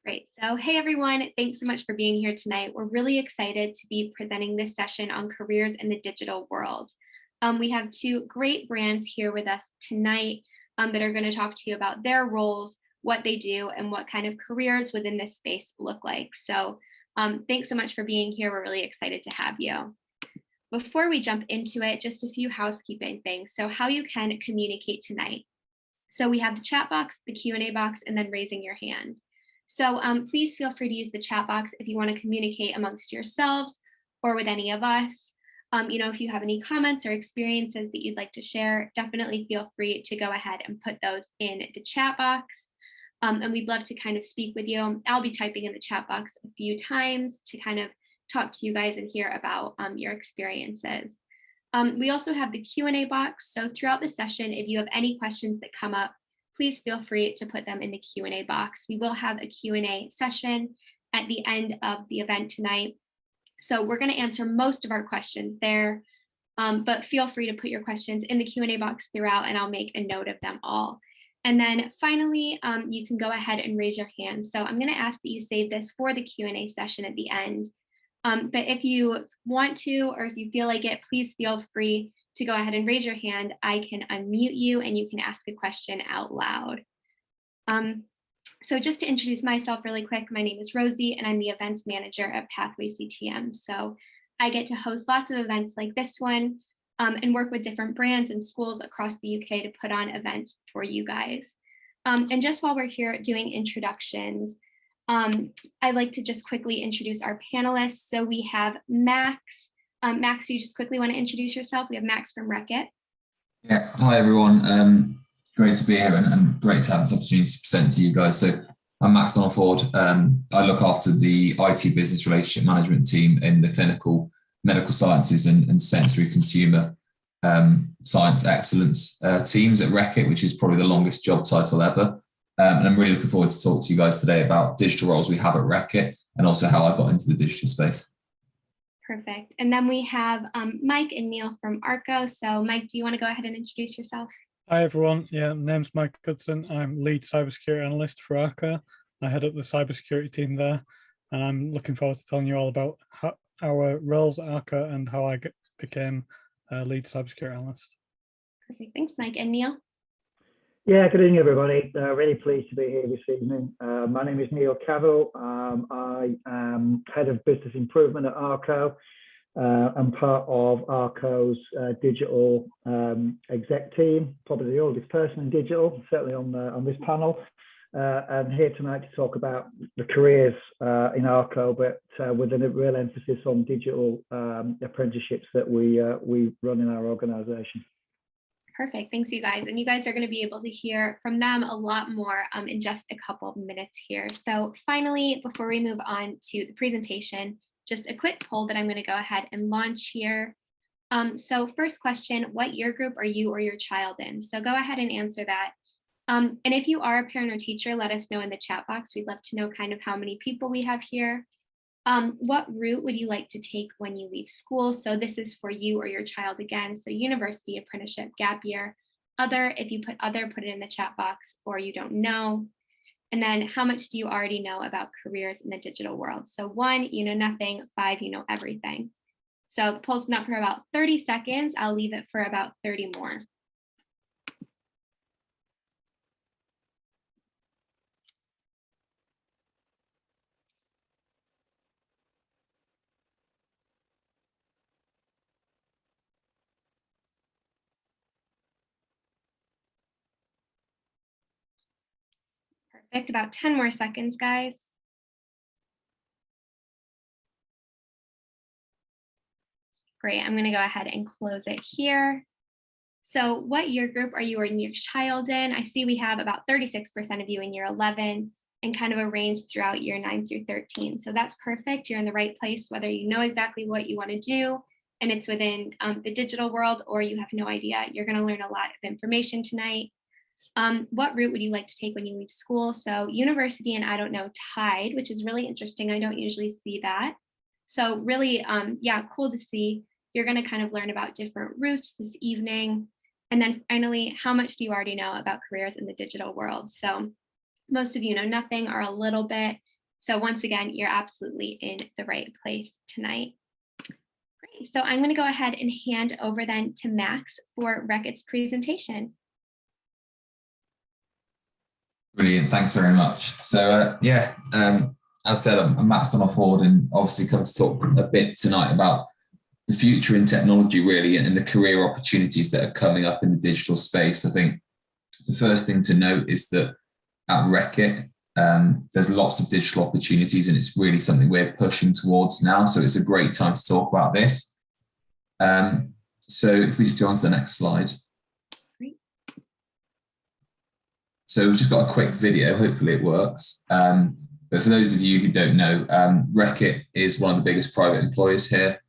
Great. So, hey everyone, thanks so much for being here tonight. We're really excited to be presenting this session on careers in the digital world. We have two great brands here with us tonight that are going to talk to you about their roles, what they do, and what kind of careers within this space look like. So, thanks so much for being here. We're really excited to have you. Before we jump into it, just a few housekeeping things. So, how you can communicate tonight. So, we have the chat box, the Q&A box, and then raising your hand. So please feel free to use the chat box if you want to communicate amongst yourselves or with any of us. If you have any comments or experiences that you'd like to share, definitely feel free to go ahead and put those in the chat box. And we'd love to kind of speak with you. I'll be typing in the chat box a few times to kind of talk to you guys and hear about your experiences. We also have the Q&A box. So throughout the session, if you have any questions that come up, please feel free to put them in the Q&A box. We will have a Q&A session at the end of the event tonight. So we're going to answer most of our questions there, but feel free to put your questions in the Q&A box throughout, and I'll make a note of them all. And then finally, you can go ahead and raise your hand. So I'm going to ask that you save this for the Q&A session at the end. But if you want to, or if you feel like it, please feel free to go ahead and raise your hand. I can unmute you and you can ask a question out loud. So just to introduce myself really quick, my name is Rosie and I'm the events manager at Pathway CTM. So I get to host lots of events like this one and work with different brands and schools across the UK to put on events for you guys. And just while we're here doing introductions, I'd like to just quickly introduce our panelists. So we have Max. Max, do you just quickly want to introduce yourself? We have Max from Reckitt. Yeah, hi everyone. Great to be here and great to have this opportunity to present to you guys. So I'm Max Donald-Ford. I look after the IT business relationship management team in the clinical medical sciences and sensory consumer science excellence teams at Reckitt, which is probably the longest job title ever. And I'm really looking forward to talk to you guys today about digital roles we have at Reckitt and also how I got into the digital space. Perfect. And then we have Mike and Neil from Arco. So Mike, do you want to go ahead and introduce yourself? Hi everyone. Yeah, my name's Mike Goodson. I'm lead cybersecurity analyst for Arco. I head up the cybersecurity team there, and I'm looking forward to telling you all about our roles at Arco and how I became a lead cybersecurity analyst. Perfect. Thanks, Mike. And Neil? Yeah, good evening, everybody. Really pleased to be here this evening. My name is Neil Cavill. I am head of business improvement at Arco. I'm part of Arco's digital exec team, probably the oldest person in digital, certainly on this panel. I'm here tonight to talk about the careers in Arco, but with a real emphasis on digital apprenticeships that we run in our organisation. Perfect. Thanks, you guys. And you guys are going to be able to hear from them a lot more in just a couple of minutes here. So finally, before we move on to the presentation, just a quick poll that I'm going to go ahead and launch here. So first question, what year group are you or your child in? So go ahead and answer that. And if you are a parent or teacher, let us know in the chat box. We'd love to know kind of how many people we have here. What route would you like to take when you leave school? So this is for you or your child again. So university, apprenticeship, gap year, other. If you put other, put it in the chat box, or you don't know. And then how much do you already know about careers in the digital world? So 1, you know nothing. 5, you know everything. So the poll's been up for about 30 seconds. I'll leave it for about 30 more. Perfect. About 10 more seconds, guys. Great. I'm going to go ahead and close it here. So what year group are you or your child in? I see we have about 36% of you in year 11 and kind of a range throughout year 9 through 13. So that's perfect. You're in the right place, whether you know exactly what you want to do and it's within the digital world, or you have no idea. You're going to learn a lot of information tonight. What route would you like to take when you leave school? So university and I don't know tied, which is really interesting. I don't usually see that. So really, yeah, cool to see. You're going to kind of learn about different routes this evening. And then finally, how much do you already know about careers in the digital world? So most of you know nothing or a little bit. So once again, you're absolutely in the right place tonight. Great. So I'm going to go ahead and hand over then to Max for Reckitt's presentation. Brilliant. Thanks very much. So as I said, I'm Max Ford, and obviously come to talk a bit tonight about the future in technology, really, and the career opportunities that are coming up in the digital space. I think the first thing to note is that at Reckitt, there's lots of digital opportunities, and it's really something we're pushing towards now. So it's a great time to talk about this. So if we just go on to the next slide. Great. So we've just got a quick video, hopefully it works. But for those of you who don't know, Reckitt is one of the biggest private employers here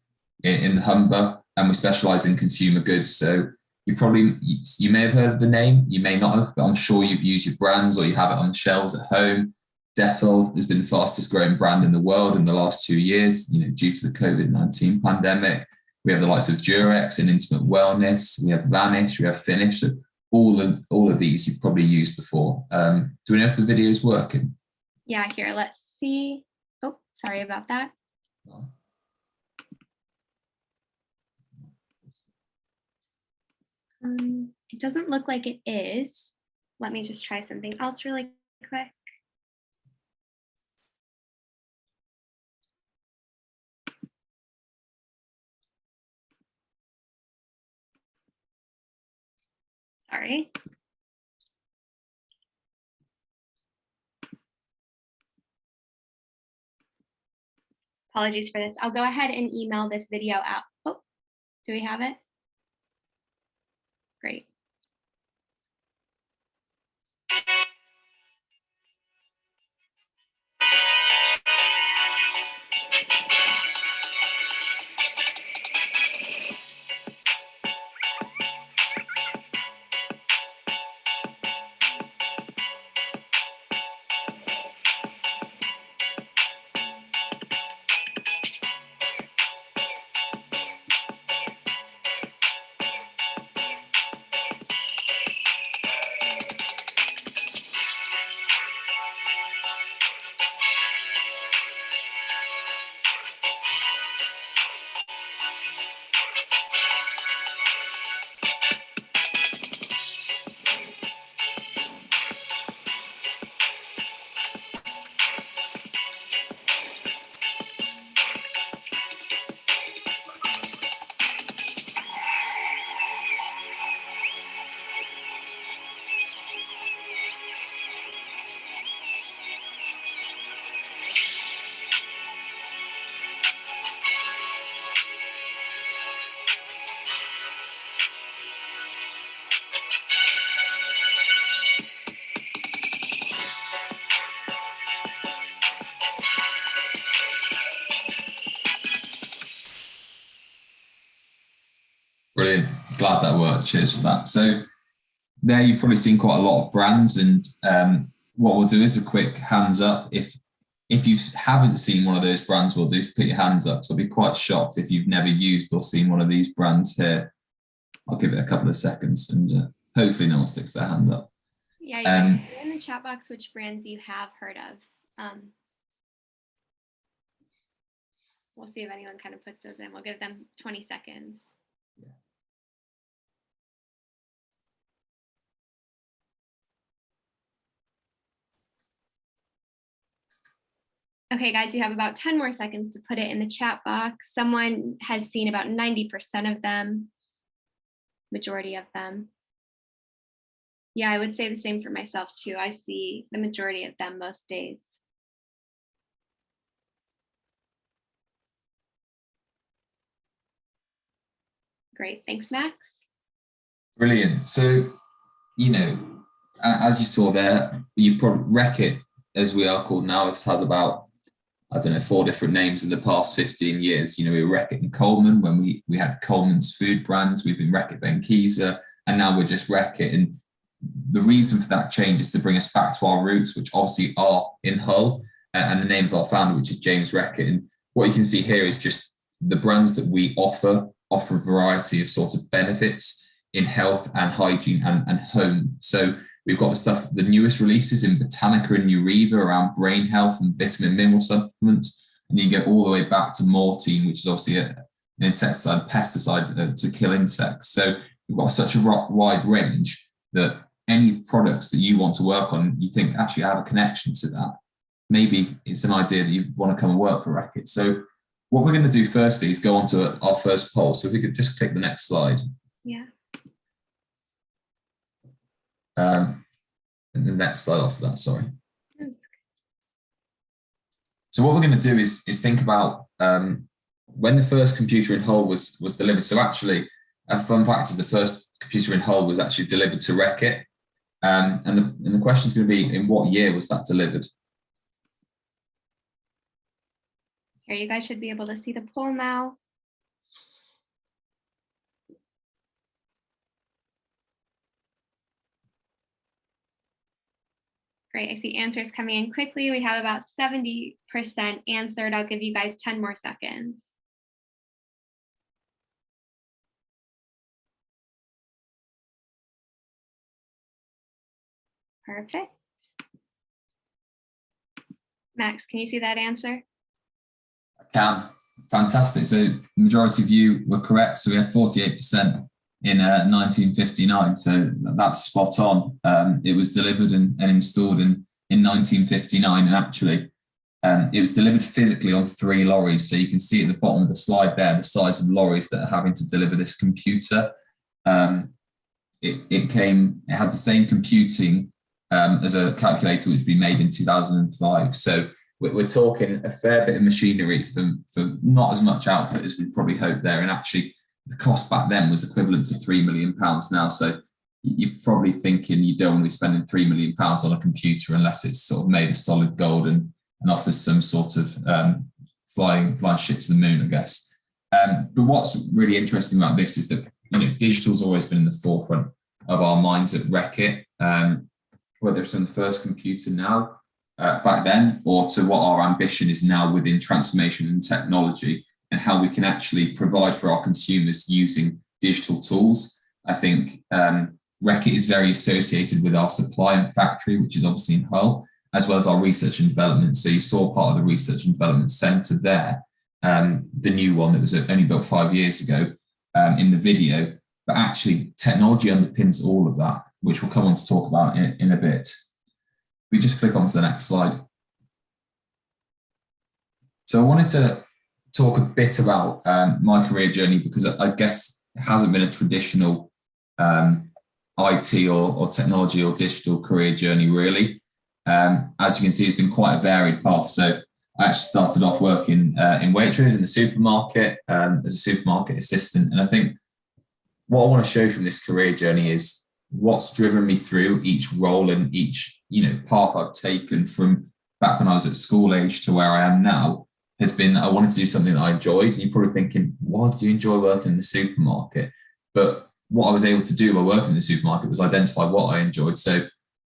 in Humber, and we specialise in consumer goods. So you may have heard of the name, you may not have, but I'm sure you've used your brands or you have it on the shelves at home. Dettol has been the fastest growing brand in the world in the last 2 years, due to the COVID-19 pandemic. We have the likes of Durex in intimate wellness. We have Vanish, we have Finish. So all of these you've probably used before. Do we know if the video is working? Yeah, here, let's see. Oh, sorry about that. It doesn't look like it is. Let me just try something else really quick. Sorry. Apologies for this. I'll go ahead and email this video out. Oh, do we have it? Great. Brilliant. Glad that worked. Cheers for that. So there you've probably seen quite a lot of brands, and what we'll do is a quick hands up. If you haven't seen one of those brands, we'll do is put your hands up. So I'll be quite shocked if you've never used or seen one of these brands here. I'll give it a couple of seconds, and hopefully no one sticks their hand up. Yeah, you can put in the chat box which brands you have heard of. We'll see if anyone kind of puts those in. We'll give them 20 seconds. Yeah. Okay, guys, you have about 10 more seconds to put it in the chat box. Someone has seen about 90% of them, majority of them. Yeah, I would say the same for myself too. I see the majority of them most days. Great, thanks, Max. Brilliant. So, as you saw there, you've probably Reckitt, as we are called now, has had about, 4 different names in the past 15 years. We were Reckitt and Coleman when we had Coleman's food brands. We've been Reckitt Benkiza, and now we're just Reckitt. And the reason for that change is to bring us back to our roots, which obviously are in Hull, and the name of our founder, which is James Reckitt. And what you can see here is just the brands that we offer a variety of sort of benefits in health and hygiene and home. So We've got the newest releases in Botanica and Ureva around brain health and vitamin mineral supplements. And you get all the way back to Mortein, which is obviously an insecticide, pesticide to kill insects. So we've got such a wide range that any products that you want to work on, you think actually I have a connection to that. Maybe it's an idea that you want to come and work for Reckitt. So what we're going to do firstly is go on to our first poll. So if we could just click the next slide. Yeah. And the next slide after that, sorry. So what we're going to do is think about when the first computer in Hull was delivered. So actually, a fun fact is the first computer in Hull was actually delivered to Reckitt. And the question is going to be, in what year was that delivered? Here, you guys should be able to see the poll now. Great, I see answers coming in quickly. We have about 70% answered. I'll give you guys 10 more seconds. Perfect. Max, can you see that answer? I can. Fantastic. So the majority of you were correct. So we had 48% in 1959. So that's spot on. It was delivered and installed in 1959. And actually, it was delivered physically on 3 lorries. So you can see at the bottom of the slide there, the size of lorries that are having to deliver this computer. It had the same computing as a calculator which had been made in 2005. So we're talking a fair bit of machinery for not as much output as we'd probably hoped there. And actually, the cost back then was equivalent to £3 million now. So you're probably thinking you don't want to be spending £3 million on a computer unless it's sort of made of solid gold and offers some sort of flying ship to the moon, I guess. But what's really interesting about this is that digital's always been in the forefront of our minds at Reckitt, whether it's on the first computer now, back then, or to what our ambition is now within transformation and technology and how we can actually provide for our consumers using digital tools. I think Reckitt is very associated with our supply and factory, which is obviously in Hull, as well as our research and development. So you saw part of the research and development centre there, the new one that was only built 5 years ago in the video. But actually, technology underpins all of that, which we'll come on to talk about in a bit. We just flick on to the next slide. So I wanted to talk a bit about my career journey because I guess it hasn't been a traditional IT or technology or digital career journey, really. As you can see, it's been quite a varied path. So I actually started off working in Waitrose in the supermarket as a supermarket assistant. And I think what I want to show from this career journey is what's driven me through each role and each path I've taken from back when I was at school age to where I am now has been that I wanted to do something that I enjoyed. And you're probably thinking, why do you enjoy working in the supermarket? But what I was able to do by working in the supermarket was identify what I enjoyed. So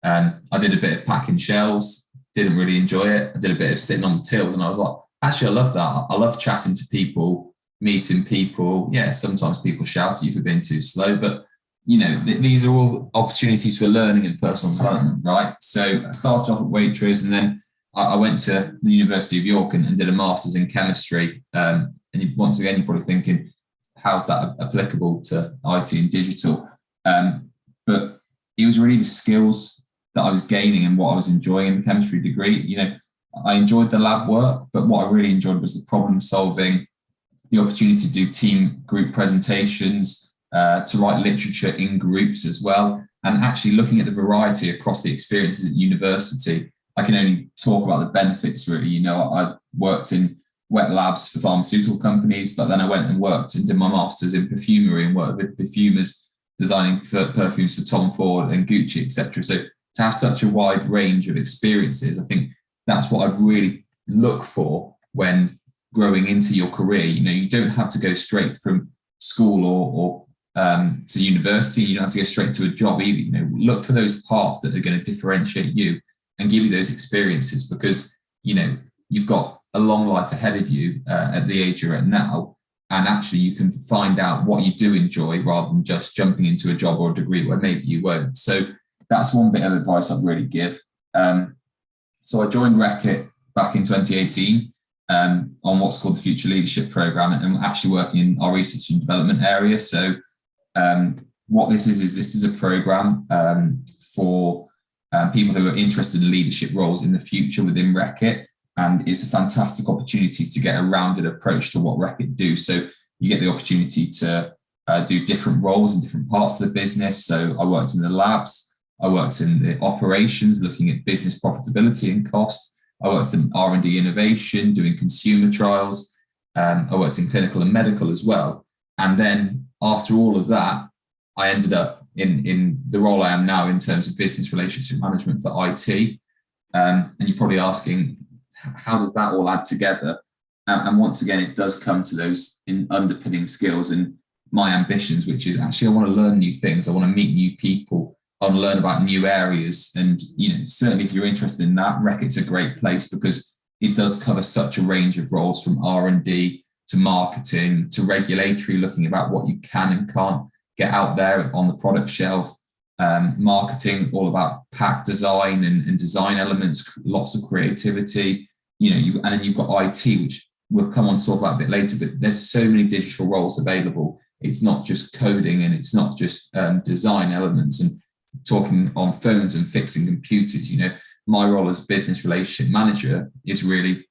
I did a bit of packing shelves, didn't really enjoy it. I did a bit of sitting on the tills and I was like, actually, I love that. I love chatting to people, meeting people. Yeah, sometimes people shout at you for being too slow, but these are all opportunities for learning and personal development, right? So I started off at Waitrose and then I went to the University of York and did a master's in chemistry. And once again, you're probably thinking, how's that applicable to IT and digital? But it was really the skills that I was gaining and what I was enjoying in the chemistry degree. I enjoyed the lab work, but what I really enjoyed was the problem solving, the opportunity to do team group presentations, to write literature in groups as well, and actually looking at the variety across the experiences at university. I can only talk about the benefits, really. I worked in wet labs for pharmaceutical companies, but then I went and worked and did my master's in perfumery and worked with perfumers designing perfumes for Tom Ford and Gucci, etc. So to have such a wide range of experiences, I think that's what I really look for when growing into your career. You don't have to go straight from school or to university. You don't have to go straight to a job either. Look for those paths that are going to differentiate you and give you those experiences, because you've got a long life ahead of you at the age you're at now, and actually you can find out what you do enjoy rather than just jumping into a job or a degree where maybe you won't. So that's one bit of advice I'd really give. So I joined Reckitt back in 2018 on what's called the Future Leadership Programme, and I'm actually working in our research and development area. So what this is a programme for people who are interested in leadership roles in the future within Reckitt, and it's a fantastic opportunity to get a rounded approach to what Reckitt do. So you get the opportunity to do different roles in different parts of the business. So I worked in the labs, I worked in the operations, looking at business profitability and cost. I worked in R&D innovation, doing consumer trials. I worked in clinical and medical as well. And then after all of that, I ended up in the role I am now in terms of business relationship management for IT. And you're probably asking, how does that all add together? And once again, it does come to those underpinning skills and my ambitions, which is actually I want to learn new things. I want to meet new people. I want to learn about new areas. And certainly if you're interested in that, Reckitt's a great place because it does cover such a range of roles, from R&D to marketing to regulatory, looking about what you can and can't get out there on the product shelf. Marketing, all about pack design and design elements, lots of creativity. And then you've got IT, which we'll come on to talk about a bit later, but there's so many digital roles available. It's not just coding and it's not just design elements and talking on phones and fixing computers. My role as business relationship manager is really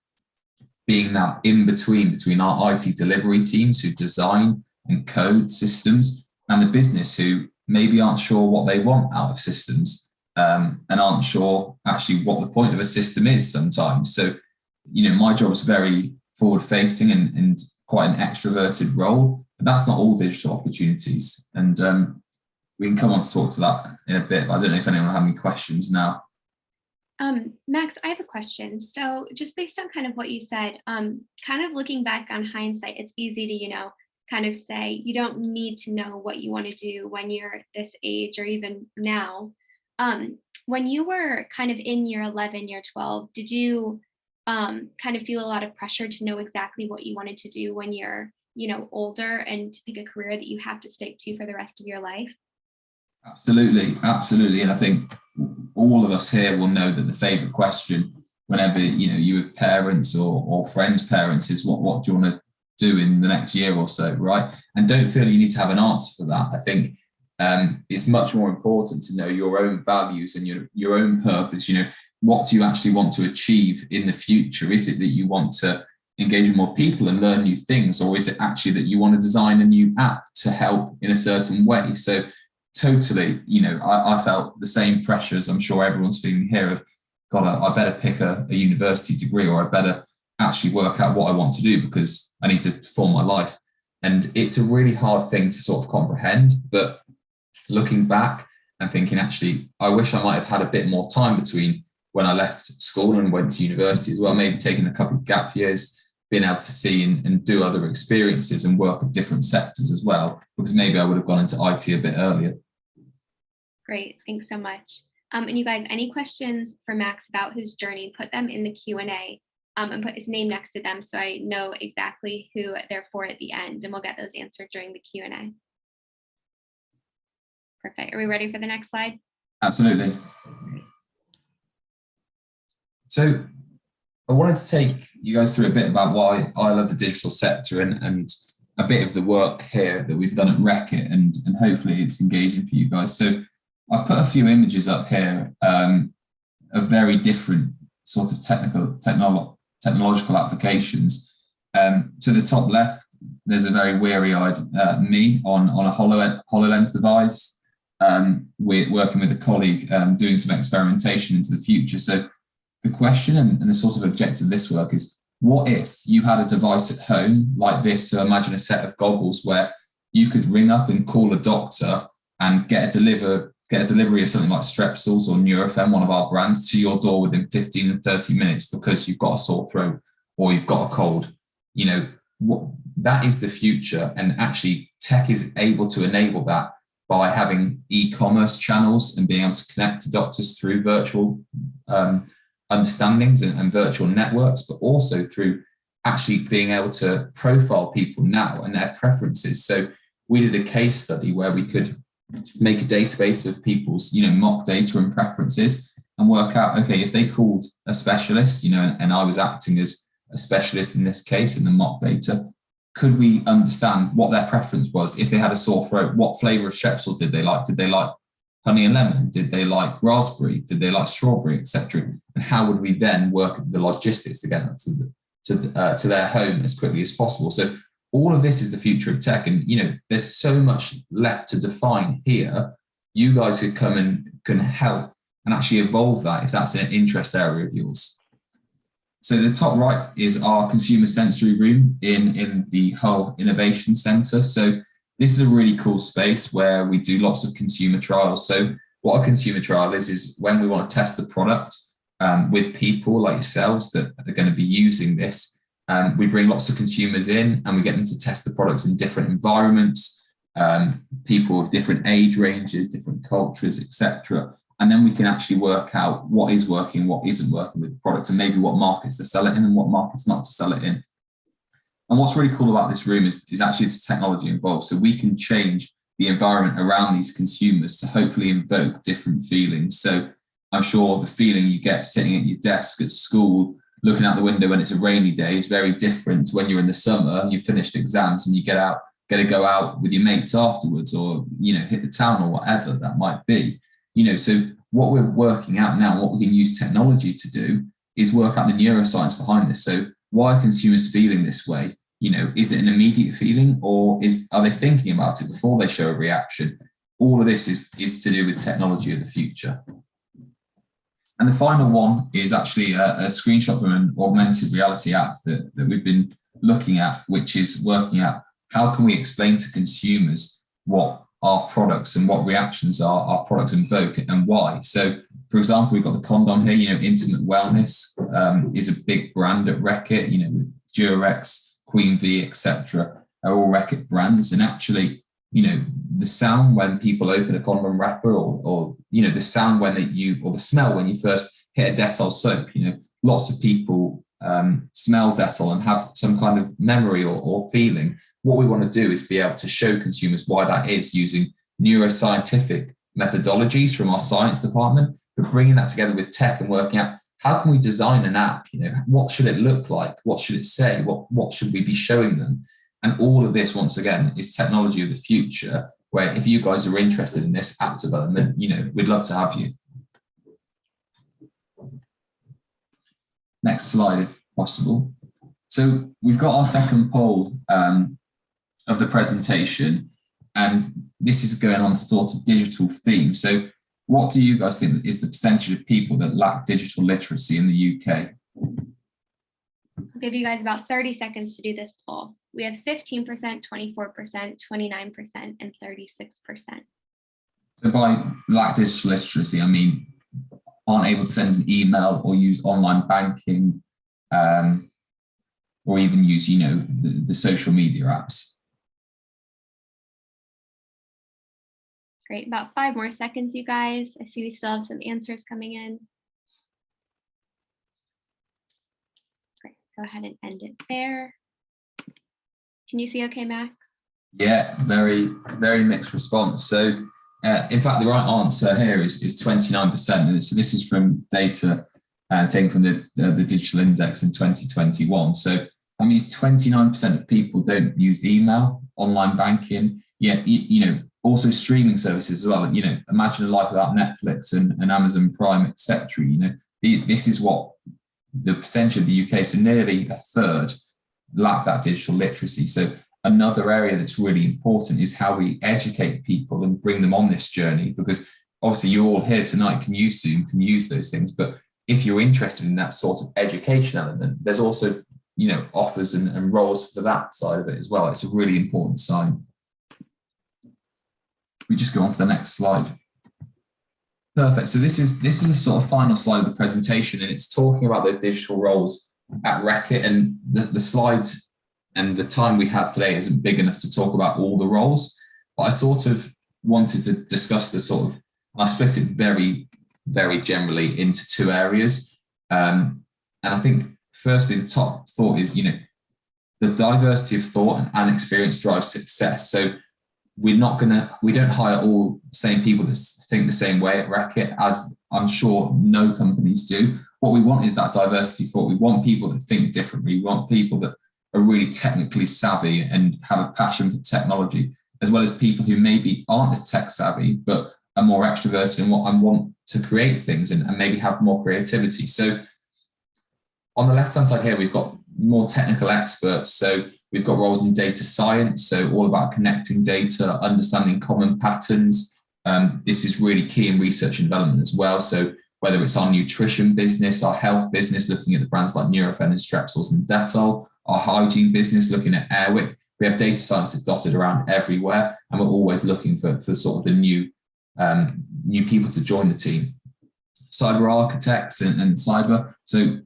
being that in between our IT delivery teams who design and code systems and the business who maybe aren't sure what they want out of systems and aren't sure actually what the point of a system is sometimes. So, my job is very forward facing and quite an extroverted role, but that's not all digital opportunities. And we can come on to talk to that in a bit, but I don't know if anyone has any questions now. Max, I have a question. So just based on kind of what you said, kind of looking back on hindsight, it's easy to, kind of say you don't need to know what you want to do when you're this age or even now. When you were kind of in year 11, year 12, did you kind of feel a lot of pressure to know exactly what you wanted to do when you're, older and to pick a career that you have to stick to for the rest of your life? Absolutely. And I think all of us here will know that the favorite question whenever, you have parents or friends' parents is what do you want to do in the next year or so, right? And don't feel you need to have an answer for that. I think it's much more important to know your own values and your own purpose. What do you actually want to achieve in the future? Is it that you want to engage with more people and learn new things, or is it actually that you want to design a new app to help in a certain way? So totally, I felt the same pressures I'm sure everyone's feeling here of, God, I better pick a university degree, or I better actually work out what I want to do because I need to form my life. And it's a really hard thing to sort of comprehend, but looking back and thinking, actually, I wish I might have had a bit more time between when I left school and went to university as well, maybe taking a couple of gap years, being able to see and do other experiences and work at different sectors as well, because maybe I would have gone into IT a bit earlier. Great, thanks so much. And you guys, any questions for Max about his journey, put them in the Q&A and put his name next to them so I know exactly who they're for at the end, and we'll get those answered during the Q&A. Perfect. Are we ready for the next slide? Absolutely. So I wanted to take you guys through a bit about why I love the digital sector and a bit of the work here that we've done at Reckitt, and hopefully it's engaging for you guys. So I put a few images up here of very different sort of technological applications. To the top left, there's a very weary-eyed me on a HoloLens device. We're working with a colleague doing some experimentation into the future. So the question and the sort of objective of this work is, what if you had a device at home like this? So imagine a set of goggles where you could ring up and call a doctor and get a delivery of something like Strepsils or Nurofen, one of our brands, to your door within 15 and 30 minutes because you've got a sore throat or you've got a cold. That is the future. And actually tech is able to enable that by having e-commerce channels and being able to connect to doctors through virtual understandings and virtual networks, but also through actually being able to profile people now and their preferences. So we did a case study where we could make a database of people's, mock data and preferences and work out, okay, if they called a specialist, and I was acting as a specialist in this case in the mock data, could we understand what their preference was? If they had a sore throat, what flavour of Strepsils did they like? Did they like honey and lemon? Did they like raspberry? Did they like strawberry, etc.? And how would we then work the logistics to get them to their home as quickly as possible? So all of this is the future of tech, and there's so much left to define here. You guys could come and can help and actually evolve that if that's an interest area of yours. So the top right is our consumer sensory room in the Hull Innovation Centre. So this is a really cool space where we do lots of consumer trials. So what a consumer trial is when we want to test the product with people like yourselves that are going to be using this. We bring lots of consumers in and we get them to test the products in different environments, people of different age ranges, different cultures, etc. And then we can actually work out what is working, what isn't working with the product, and maybe what markets to sell it in and what markets not to sell it in. And what's really cool about this room is actually the technology involved. So we can change the environment around these consumers to hopefully invoke different feelings. So I'm sure the feeling you get sitting at your desk at school, looking out the window when it's a rainy day, is very different to when you're in the summer and you've finished exams and you get to go out with your mates afterwards, or hit the town or whatever that might be. So what we're working out now, what we can use technology to do, is work out the neuroscience behind this. So why are consumers feeling this way? Is it an immediate feeling, or are they thinking about it before they show a reaction? All of this is to do with technology of the future. And the final one is actually a screenshot from an augmented reality app that we've been looking at, which is working out how can we explain to consumers what our products and what reactions our products invoke and why. So, for example, we've got the condom here. Intimate Wellness is a big brand at Reckitt. With Durex, Queen V, etc. are all Reckitt brands. And actually, the sound when people open a condom wrapper, or the sound or the smell when you first hit a Dettol soap. Lots of people smell Dettol and have some kind of memory or feeling. What we want to do is be able to show consumers why that is, using neuroscientific methodologies from our science department, but bringing that together with tech and working out how can we design an app? What should it look like? What should it say? What should we be showing them? And all of this, once again, is technology of the future, where if you guys are interested in this app development, we'd love to have you. Next slide, if possible. So we've got our second poll of the presentation, and this is going on the sort of digital theme. So what do you guys think is the percentage of people that lack digital literacy in the UK? I'll give you guys about 30 seconds to do this poll. We have 15%, 24%, 29%, and 36%. So by lack digital literacy, I mean aren't able to send an email or use online banking, or even use, the social media apps. Great, about 5 more seconds, you guys. I see we still have some answers coming in. Great, go ahead and end it there. Can you see okay, Max? Yeah, very, very mixed response. So in fact, the right answer here is 29%. So this is from data taken from the Digital Index in 2021. So that means 29% of people don't use email, online banking, yet, also streaming services as well. Imagine a life without Netflix and Amazon Prime, etc. This is what the percentage of the UK, so nearly a third, lack that digital literacy. So another area that's really important is how we educate people and bring them on this journey, because obviously you all here tonight can use Zoom, can use those things, but if you're interested in that sort of education element, there's also offers and roles for that side of it as well. It's a really important sign. We just go on to the next slide. Perfect. So this is the sort of final slide of the presentation, and it's talking about those digital roles at Reckitt. And the slides and the time we have today isn't big enough to talk about all the roles, but I sort of wanted to discuss the sort of, I split it very, very generally into 2 areas. And I think firstly, the top thought is, the diversity of thought and experience drives success. So we don't hire all the same people that think the same way at Reckitt, as I'm sure no companies do. What we want is that diversity thought. We want people that think differently. We want people that are really technically savvy and have a passion for technology, as well as people who maybe aren't as tech savvy, but are more extroverted and want to create things and maybe have more creativity. So on the left-hand side here, we've got more technical experts. So we've got roles in data science, so all about connecting data, understanding common patterns. This is really key in research and development as well. So whether it's our nutrition business, our health business, looking at the brands like Nurofen and Strepsils and Dettol, our hygiene business, looking at Airwick, we have data scientists dotted around everywhere, and we're always looking for sort of the new people to join the team. Cyber architects and cyber. So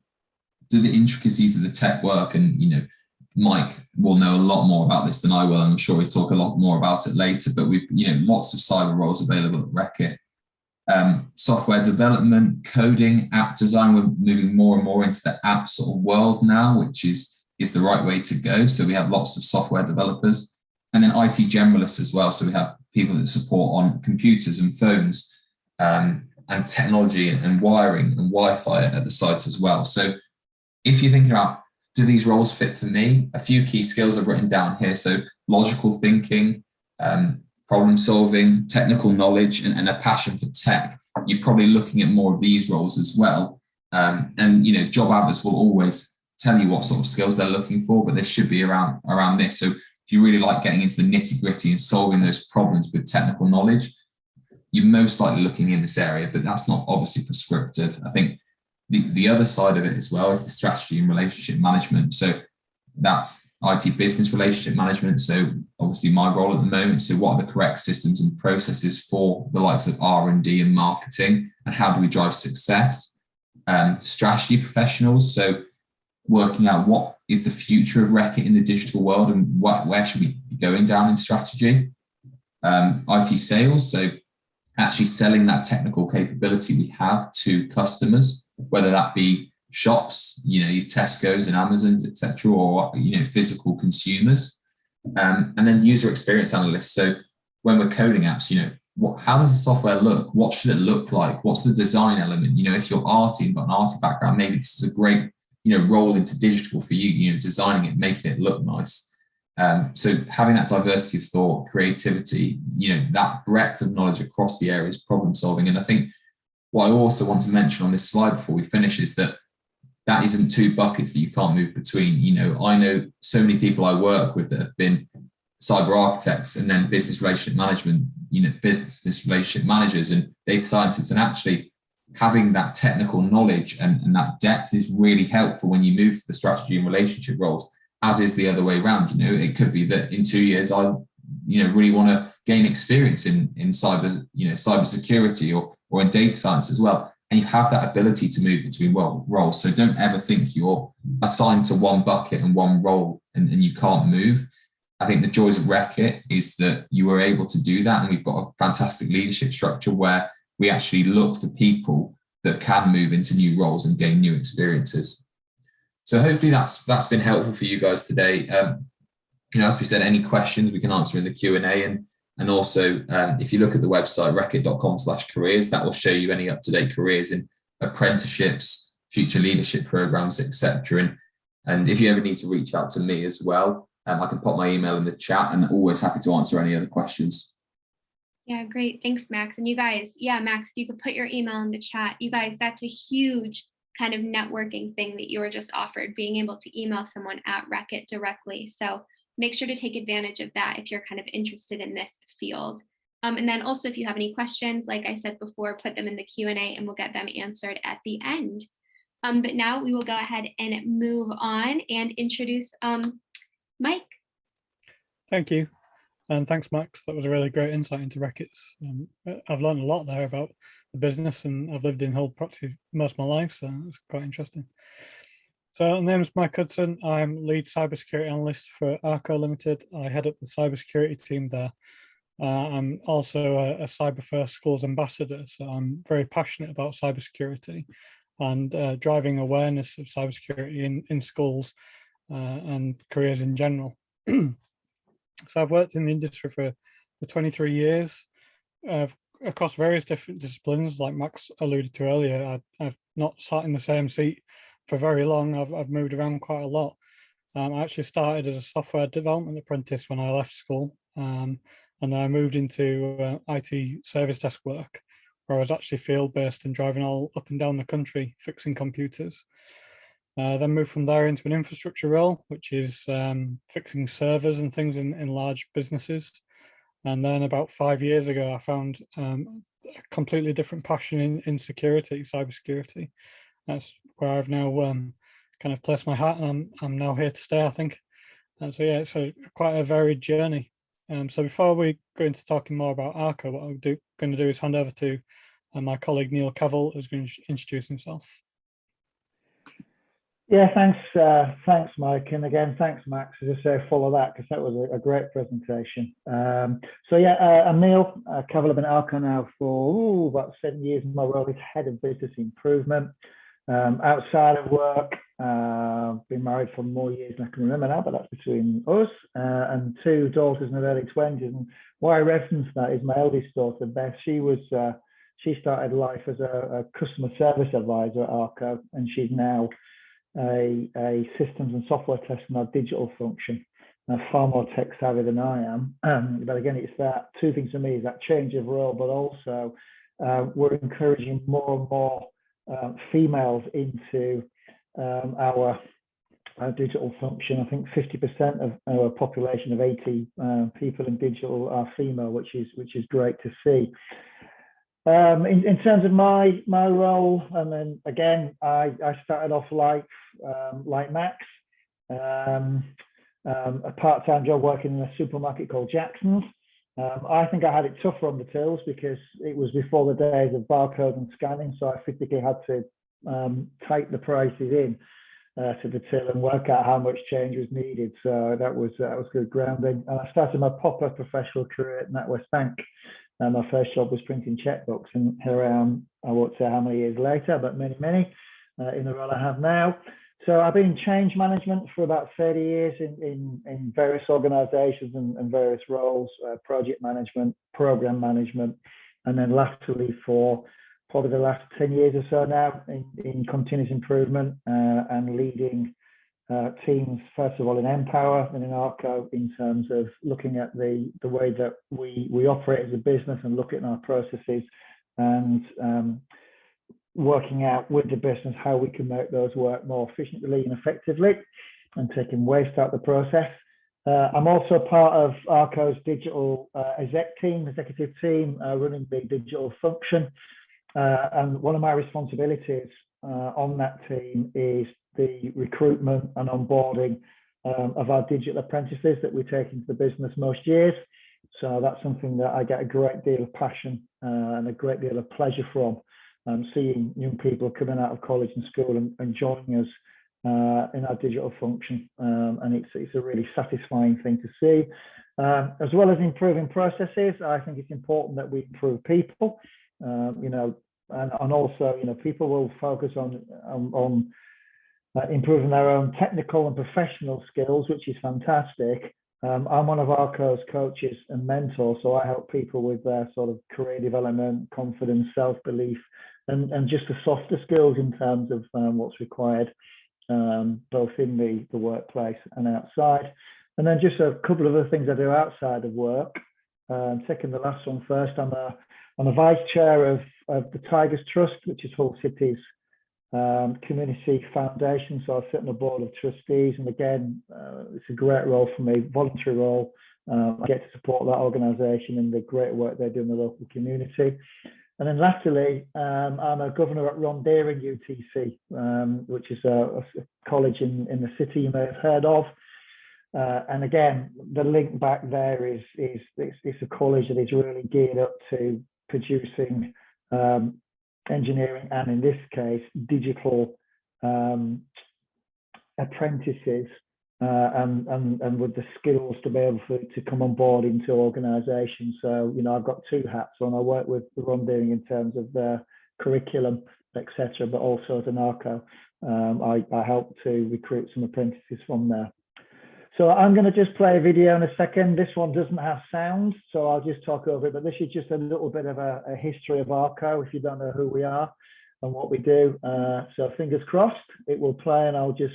do the intricacies of the tech work, and Mike will know a lot more about this than I will, and I'm sure we'll talk a lot more about it later, but we've lots of cyber roles available at Reckitt. Software development, coding, app design. We're moving more and more into the app sort of world now, which is the right way to go. So we have lots of software developers, and then IT generalists as well. So we have people that support on computers and phones, and technology and wiring and Wi-Fi at the sites as well. So if you're thinking about, do these roles fit for me? A few key skills I've written down here. So logical thinking, problem solving, technical knowledge, and a passion for tech. You're probably looking at more of these roles as well. And job adverts will always tell you what sort of skills they're looking for, but they should be around this. So if you really like getting into the nitty gritty and solving those problems with technical knowledge, you're most likely looking in this area, but that's not obviously prescriptive. I think the other side of it as well is the strategy and relationship management. So that's IT business relationship management. So obviously my role at the moment. So what are the correct systems and processes for the likes of R&D and marketing, and how do we drive success? Strategy professionals. So working out what is the future of Reckitt in the digital world, and where should we be going down in strategy? IT sales. So actually selling that technical capability we have to customers, whether that be shops, your Tesco's and Amazon's, etc., or physical consumers. And then user experience analysts. So when we're coding apps, how does the software look? What should it look like? What's the design element? If you're arty and got an arty background, maybe this is a great role into digital for you. Designing it, making it look nice. So having that diversity of thought, creativity, that breadth of knowledge across the areas, problem solving. And I think what I also want to mention on this slide before we finish is that isn't two buckets that you can't move between. I know so many people I work with that have been cyber architects and then business relationship management, business relationship managers and data scientists, and actually having that technical knowledge and that depth is really helpful when you move to the strategy and relationship roles, as is the other way around. It could be that in 2 years I really want to gain experience in cyber security or in data science as well, and you have that ability to move between roles. So don't ever think you're assigned to one bucket and one role and you can't move. I think the joys of Reckitt is that you were able to do that, and we've got a fantastic leadership structure where we actually look for people that can move into new roles and gain new experiences. So hopefully that's been helpful for you guys today. As we said, any questions we can answer in the Q&A, and also if you look at the website reckitt.com/careers, that will show you any up-to-date careers in apprenticeships, future leadership programs, etc. And if you ever need to reach out to me as well, I can pop my email in the chat, and always happy to answer any other questions. Yeah, great. Thanks, Max. And you guys, Max, if you could put your email in the chat. You guys, that's a huge kind of networking thing that you were just offered, being able to email someone at Reckitt directly. So make sure to take advantage of that if you're kind of interested in this field. And then also, if you have any questions, like I said before, put them in the Q&A and we'll get them answered at the end. But now we will go ahead and move on and introduce Mike. Thank you. And thanks, Max. That was a really great insight into Reckitt's. I've learned a lot there about the business, and I've lived in Hull practically most of my life, so it's quite interesting. So my name is Mike Hudson. I'm lead cybersecurity analyst for Arco Limited. I head up the cybersecurity team there. I'm also a Cyber First Schools ambassador, so I'm very passionate about cybersecurity and driving awareness of cybersecurity in schools and careers in general. So I've worked in the industry for for 23 years across various different disciplines. Like Max alluded to earlier, I've not sat in the same seat for very long. I've moved around quite a lot. I actually started as a software development apprentice when I left school, and then I moved into IT service desk work, where I was actually field-based and driving all up and down the country fixing computers. Then moved from there into an infrastructure role, which is fixing servers and things in large businesses. And then about 5 years ago, I found a completely different passion in security, cybersecurity. That's where I've now kind of placed my hat, and I'm now here to stay, I think. And so yeah, it's quite a varied journey. So before we go into talking more about Arco, what I'm going to do is hand over to my colleague Neil Cavell, who's going to introduce himself. Yeah, thanks, Mike, and again, thanks, Max. As I say, follow that because that was a great presentation. So yeah, I'm Neil Cavell. I've been at Arco now for about 7 years. My role is head of business improvement. Outside of work, been married for more years than I can remember now, but that's between us, and 2 daughters in their early 20s. And why I reference that is my eldest daughter, Beth. She started life as a customer service advisor at Arco, and she's now a systems and software tester in our digital function. Far more tech savvy than I am. But again, it's that 2 things for me is that change of role, but also we're encouraging more and more females into our digital function. I think 50% of our population of 80 people in digital are female, which is great to see. In terms of my role, and then again, I started off like Max, a part-time job working in a supermarket called Jackson's. I think I had it tougher on the tills because it was before the days of barcode and scanning, so I physically had to type the prices in to the till and work out how much change was needed. So that was good grounding. And I started my proper professional career at NatWest Bank. My first job was printing checkbooks, and here I am, I won't say how many years later, but many, in the role I have now. So I've been in change management for about 30 years in various organizations and various roles, project management, program management, and then latterly for probably the last 10 years or so now in continuous improvement and leading teams, first of all in Empower and in Arco, in terms of looking at the way that we operate as a business and looking at our processes and working out with the business how we can make those work more efficiently and effectively and taking waste out of the process. I'm also part of Arco's digital executive team, running the digital function. And one of my responsibilities on that team is the recruitment and onboarding of our digital apprentices that we take into the business most years. So that's something that I get a great deal of passion and a great deal of pleasure from, seeing young people coming out of college and school and joining us in our digital function. And it's a really satisfying thing to see. As well as improving processes, I think it's important that we improve people, and also, people will focus on improving their own technical and professional skills, which is fantastic. I'm one of Arco's coaches and mentors, so I help people with their sort of career development, confidence, self-belief, and just the softer skills in terms of what's required, both in the workplace and outside. And then just a couple of other things I do outside of work. Taking the last one first, I'm a vice chair of the Tigers Trust, which is Hull City's community foundation. So I sit on the board of trustees, and again, it's a great role for me, voluntary role. I get to support that organisation and the great work they do in the local community. And then lastly, I'm a governor at Rondeering UTC, which is a college in the city you may have heard of. And again, the link back there is it's a college that is really geared up to producing engineering and, in this case, digital apprentices and with the skills to be able to come on board into organisations. So, I've got 2 hats on. I work with the Rondeering in terms of their curriculum, etc., but also as an Arco, I help to recruit some apprentices from there. So I'm going to just play a video in a second. This one doesn't have sound, so I'll just talk over it. But this is just a little bit of a history of Arco, if you don't know who we are and what we do. So fingers crossed, it will play, and I'll just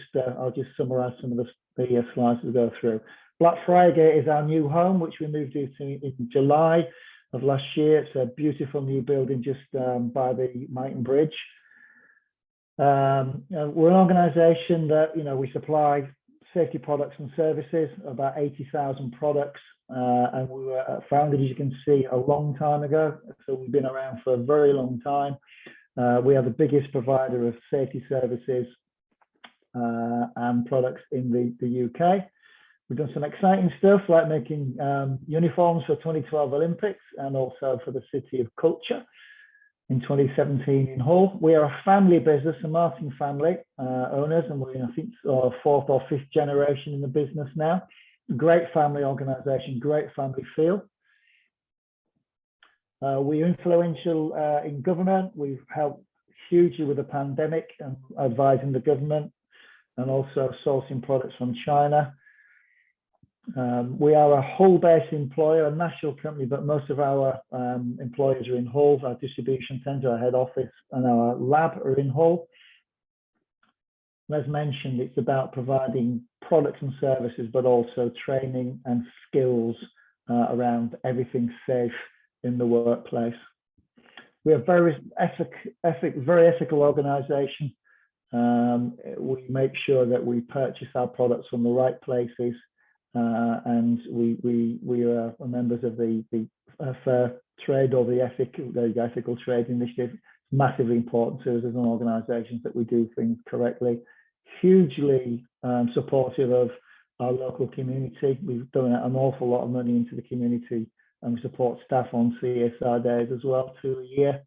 summarise some of the slides we go through. Black Friday is our new home, which we moved into in July of last year. It's a beautiful new building just by the Mighton Bridge. We're an organisation that, we supply safety products and services, about 80,000 products, and we were founded, as you can see, a long time ago. So we've been around for a very long time. We are the biggest provider of safety services and products in the UK. We've done some exciting stuff like making uniforms for 2012 Olympics and also for the City of Culture in 2017 in Hull. We are a family business, a Martin family owners, and we're, I think, fourth or fifth generation in the business now. Great family organisation, great family feel. We're influential in government. We've helped hugely with the pandemic and advising the government and also sourcing products from China. We are a Hull-based employer, a national company, but most of our employers are in Hull. Our distribution centre, our head office, and our lab are in Hull. As mentioned, it's about providing products and services, but also training and skills around everything safe in the workplace. We are a very ethical organisation. We make sure that we purchase our products from the right places. And we are members of the fair trade or the ethical trade initiative. It's massively important to us as an organisation that we do things correctly. Hugely supportive of our local community. We've done an awful lot of money into the community, and we support staff on CSR days as well, 2 a year.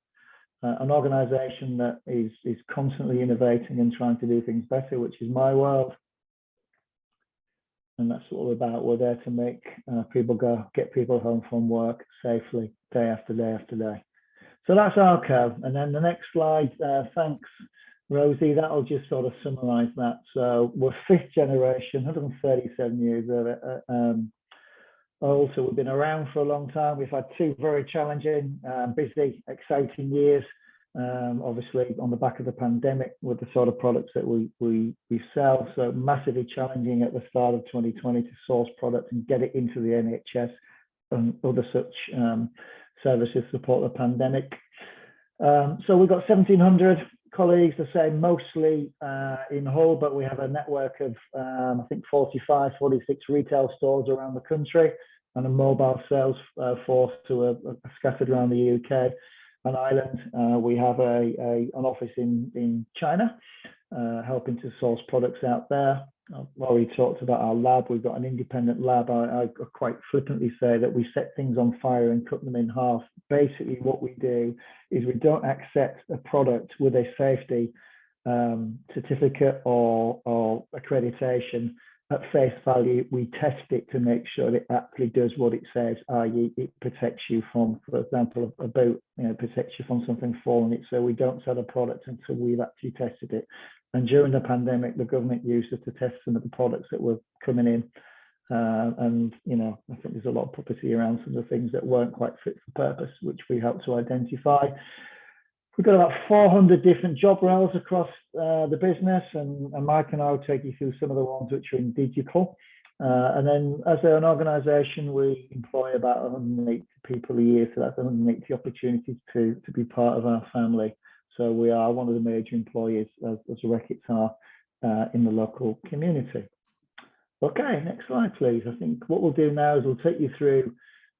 An organisation that is constantly innovating and trying to do things better, which is my world. And that's what we're about. We're there to make people get people home from work safely, day after day after day. So that's Arco. And then the next slide, thanks, Rosie. That'll just sort of summarise that. So we're fifth generation, 137 years of it. Also, we've been around for a long time. We've had 2 very challenging, busy, exciting years. Obviously on the back of the pandemic with the sort of products that we sell, so massively challenging at the start of 2020 to source products and get it into the NHS and other such services support the pandemic. So we've got 1,700 colleagues, I say mostly in Hull, but we have a network of I think 45, 46 retail stores around the country and a mobile sales force who are scattered around the UK and Ireland. We have an office in China, helping to source products out there. I've already talked about our lab. We've got an independent lab. I quite flippantly say that we set things on fire and cut them in half. Basically, what we do is we don't accept a product with a safety certificate or accreditation at face value. We test it to make sure it actually does what it says, i.e. it protects you from, for example, a boat, protects you from something falling. So we don't sell a product until we've actually tested it. And during the pandemic, the government used us to test some of the products that were coming in. And, I think there's a lot of publicity around some of the things that weren't quite fit for purpose, which we helped to identify. We've got about 400 different job roles across the business, and Mike and I will take you through some of the ones which are in digital. And then as an organisation, we employ about 180 people a year, so that's 180 opportunities to be part of our family. So we are one of the major employers, as Reckitt are, in the local community. Okay, next slide, please. I think what we'll do now is we'll take you through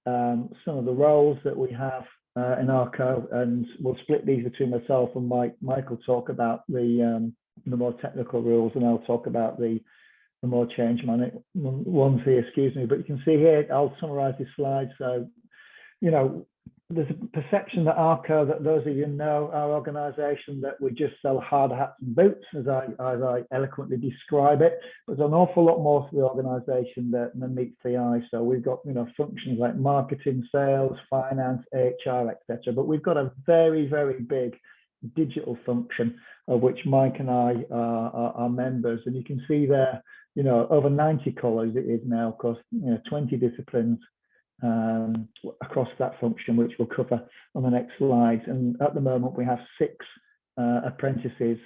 some of the roles that we have in Arco, and we'll split these between myself and Mike. Mike will talk about the more technical rules, and I'll talk about the more change ones here, excuse me. But you can see here, I'll summarise this slide. So, there's a perception that Arco, that those of you know our organisation, that we just sell hard hats and boots, as I eloquently describe it. But there's an awful lot more to the organisation than meets the eye. So we've got functions like marketing, sales, finance, HR, etc. But we've got a very, very big digital function, of which Mike and I are members. And you can see there, over 90 colours it is now, across 20 disciplines across that function, which we'll cover on the next slide. And at the moment, we have 6 apprentices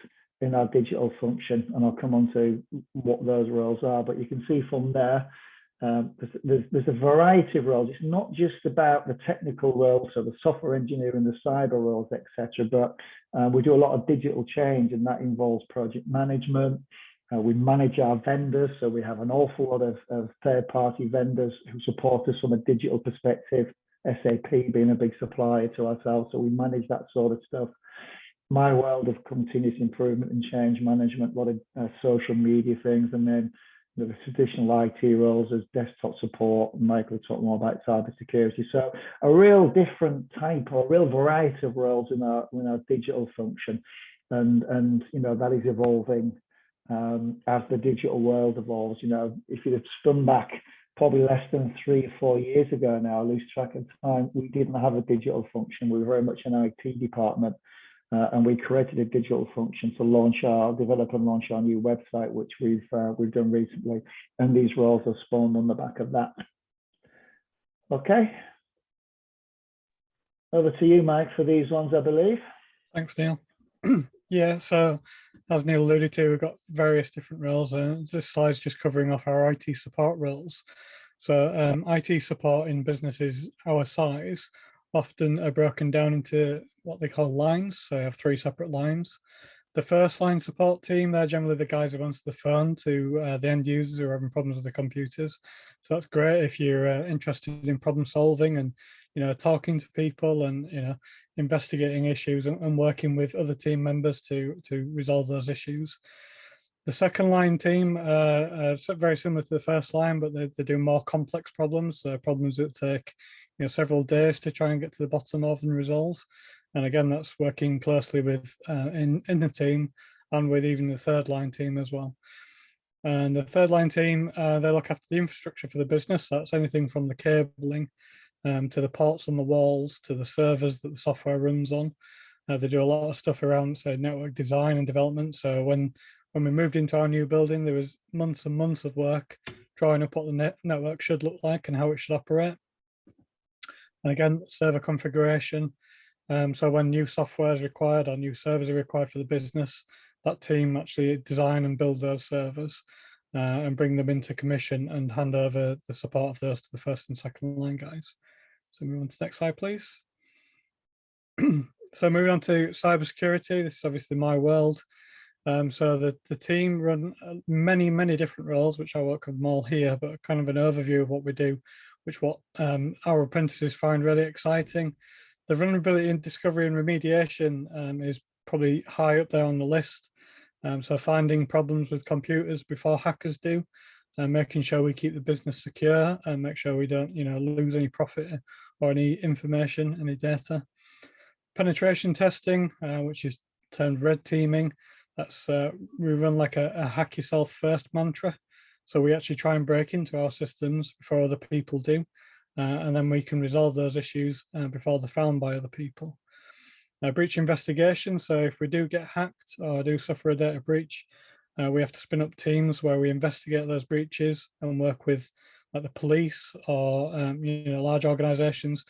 in our digital function, and I'll come on to what those roles are. But you can see from there, there's a variety of roles. It's not just about the technical roles, so the software engineering, the cyber roles, etc. But we do a lot of digital change, and that involves project management. We manage our vendors, so we have an awful lot of third-party vendors who support us from a digital perspective, SAP being a big supplier to ourselves, so we manage that sort of stuff. My world of continuous improvement and change management, a lot of social media things, and then the traditional IT roles as desktop support, and Michael will talk more about cybersecurity. So a real different type or a real variety of roles in our digital function, and that is evolving as the digital world evolves. If you'd have spun back probably less than 3 or 4 years ago now, I lose track of time, we didn't have a digital function. We were very much an IT department, and we created a digital function to develop and launch our new website, which we've done recently, and these roles are spawned on the back of that. Okay, over to you, Mike, for these ones, I believe. Thanks, Neil. Yeah, so as Neil alluded to, we've got various different roles, and this slide's just covering off our IT support roles. So IT support in businesses our size often are broken down into what they call lines. So I have 3 separate lines. The first line support team, they're generally the guys who answer the phone to the end users who are having problems with the computers. So that's great if you're interested in problem solving and talking to people and investigating issues and working with other team members to resolve those issues. The second line team are very similar to the first line, but they do more complex problems, problems that take several days to try and get to the bottom of and resolve. And again, that's working closely with in the team and with even the third line team as well. And the third line team, they look after the infrastructure for the business. That's anything from the cabling to the ports on the walls to the servers that the software runs on. They do a lot of stuff around, say, network design and development. So when we moved into our new building, there was months and months of work drawing up what the network should look like and how it should operate. And again, server configuration. So when new software is required or new servers are required for the business, that team actually design and build those servers and bring them into commission and hand over the support of those to the first and second line guys. So move on to the next slide, please. So moving on to cybersecurity, this is obviously my world. So the team run many different roles, which I won't cover them all here, but kind of an overview of what we do, which our apprentices find really exciting. The vulnerability in discovery and remediation is probably high up there on the list. So finding problems with computers before hackers do, making sure we keep the business secure and make sure we don't lose any profit or any information, any data. Penetration testing, which is termed red teaming. That's we run like a hack yourself first mantra. So we actually try and break into our systems before other people do, and then we can resolve those issues before they're found by other people. Breach investigation. So if we do get hacked or do suffer a data breach, we have to spin up teams where we investigate those breaches and work with like the police or large organizations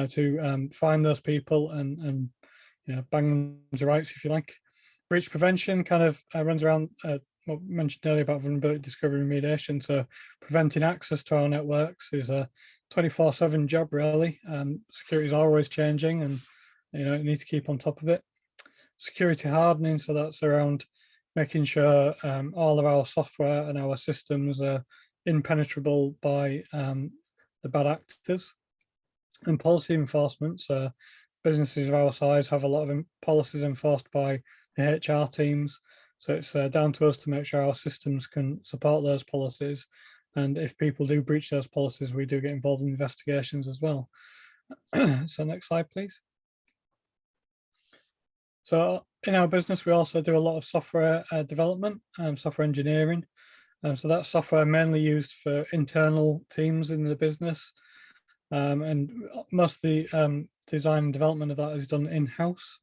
to find those people and bang them to rights, if you like. Breach prevention kind of runs around what we mentioned earlier about vulnerability discovery and remediation. So preventing access to our networks is a 24/7 job, really. Security is always changing, and you need to keep on top of it. Security hardening, so that's around making sure all of our software and our systems are impenetrable by the bad actors. And policy enforcement, so businesses of our size have a lot of policies enforced by the HR teams, so it's down to us to make sure our systems can support those policies, and if people do breach those policies, we do get involved in investigations as well. So next slide, please. So in our business, we also do a lot of software development and software engineering. So that's software mainly used for internal teams in the business. And most of the design and development of that is done in-house.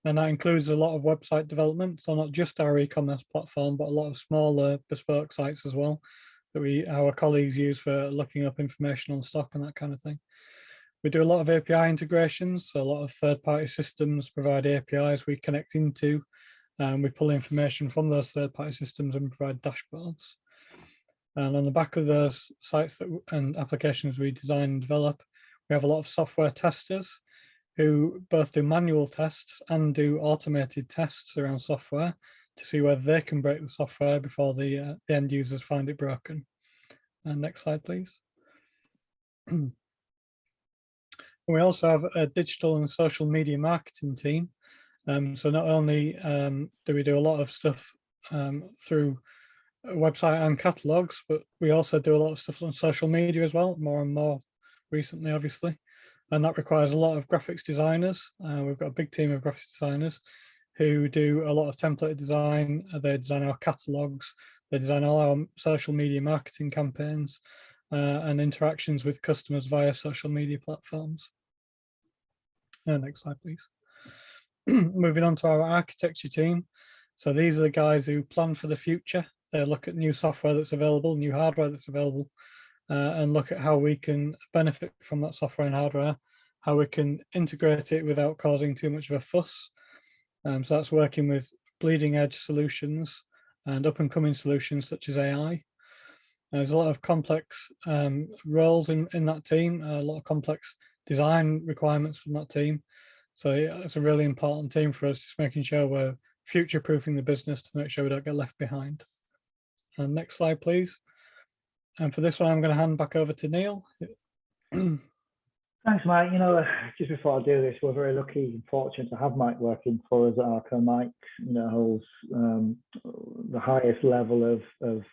And that includes a lot of website development, so not just our e-commerce platform, but a lot of smaller bespoke sites as well that our colleagues use for looking up information on stock and that kind of thing. We do a lot of API integrations, so a lot of third-party systems provide APIs we connect into, and we pull information from those third-party systems and provide dashboards. And on the back of those sites and applications we design and develop, we have a lot of software testers who both do manual tests and do automated tests around software to see whether they can break the software before the end users find it broken. And next slide, please. We also have a digital and social media marketing team. So not only do we do a lot of stuff through a website and catalogs, but we also do a lot of stuff on social media as well, more and more recently, obviously. And that requires a lot of graphics designers. We've got a big team of graphics designers who do a lot of template design. They design our catalogs, they design all our social media marketing campaigns and interactions with customers via social media platforms. Next slide, please. Moving on to our architecture team. So these are the guys who plan for the future. They look at new software that's available, new hardware that's available, and look at how we can benefit from that software and hardware, how we can integrate it without causing too much of a fuss. So that's working with bleeding edge solutions and up and coming solutions such as AI. There's a lot of complex roles in that team, a lot of complex design requirements from that team. So yeah, it's a really important team for us, just making sure we're future-proofing the business to make sure we don't get left behind. And next slide, please. And for this one, I'm going to hand back over to Neil. Thanks, Mike. You know, just before I do this, we're very lucky and fortunate to have Mike working for us at Arco. Mike, you know, holds the highest level of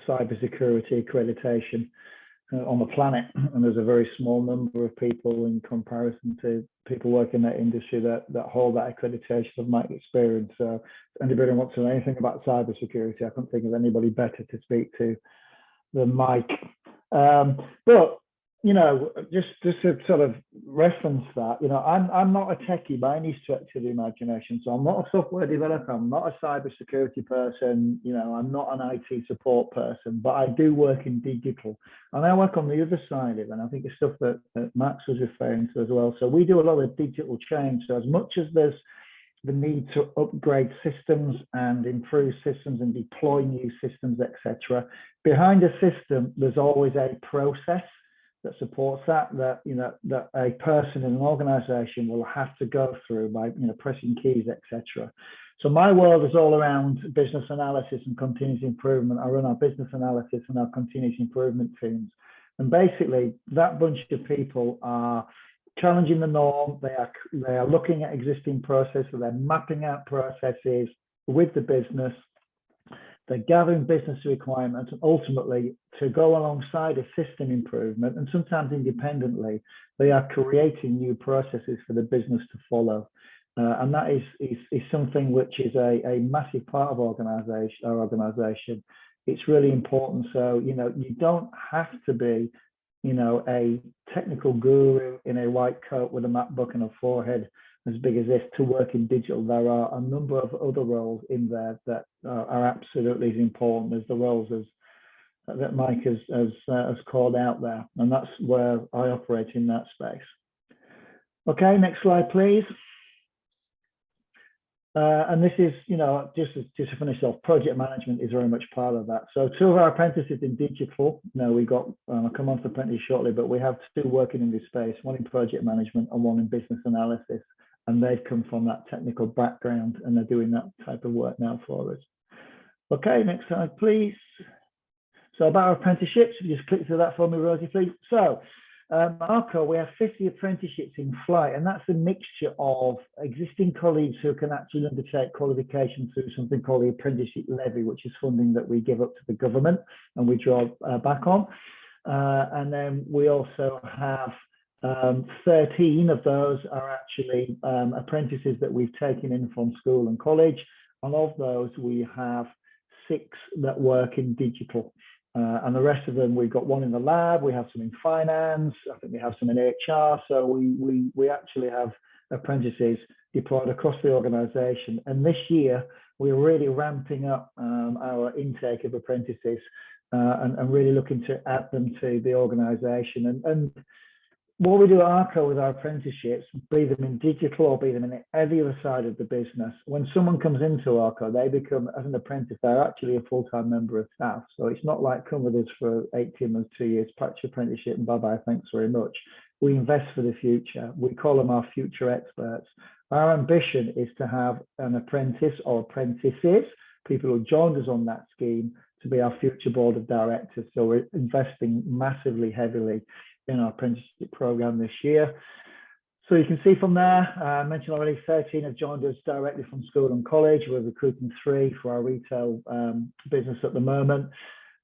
cybersecurity accreditation on the planet, and there's a very small number of people in comparison to people working in that industry that hold that accreditation of Mike's experience. So if anybody wants to know anything about cybersecurity, I couldn't think of anybody better to speak to than Mike. But you know, just to sort of reference that, you know, I'm not a techie by any stretch of the imagination. So I'm not a software developer. I'm not a cybersecurity person. You know, I'm not an IT support person, but I do work in digital, and I work on the other side of it. And I think it's stuff that Max was referring to as well. So we do a lot of digital change. So as much as there's the need to upgrade systems and improve systems and deploy new systems, etc., behind a system, there's always a process that supports that you know, that a person in an organization will have to go through by, you know, pressing keys, etc. So my world is all around business analysis and continuous improvement. I run our business analysis and our continuous improvement teams, and basically that bunch of people are challenging the norm. They are looking at existing processes. They're mapping out processes with the business. They're gathering business requirements, and ultimately, to go alongside a system improvement, and sometimes independently, they are creating new processes for the business to follow. And that is something which is a massive part of our organization. It's really important. So, you know, you don't have to be, you know, a technical guru in a white coat with a MacBook and a forehead as big as this to work in digital. There are a number of other roles in there that are absolutely as important as the roles that Mike has called out there, and that's where I operate in that space. Okay, next slide, please. And this is, you know, just to finish off, project management is very much part of that. So 2 of our apprentices in digital, you know, we got, I'll come on to apprentice shortly, but we have 2 working in this space, 1 in project management and 1 in business analysis. And they've come from that technical background, and they're doing that type of work now for us. Okay, next slide, please. So about our apprenticeships, just click through that for me, Rosie, please. So Arco, we have 50 apprenticeships in flight, and that's a mixture of existing colleagues who can actually undertake qualification through something called the apprenticeship levy, which is funding that we give up to the government and we draw back on. And then we also have 13 of those are actually apprentices that we've taken in from school and college, and of those we have 6 that work in digital, and the rest of them, we've got 1 in the lab, we have some in finance, I think we have some in HR. So we actually have apprentices deployed across the organisation. And this year, we're really ramping up our intake of apprentices and really looking to add them to the organisation. And what we do at Arco with our apprenticeships, be them in digital or be them in any other side of the business, when someone comes into Arco, they become, as an apprentice, they're actually a full-time member of staff. So it's not like come with us for 18 months, 2 years, patch your apprenticeship and bye-bye, thanks very much. We invest for the future. We call them our future experts. Our ambition is to have an apprentice or apprentices, people who joined us on that scheme, to be our future board of directors. So we're investing massively, heavily in our apprenticeship program this year. So you can see from there, I mentioned already 13 have joined us directly from school and college. We're recruiting 3 for our retail business at the moment.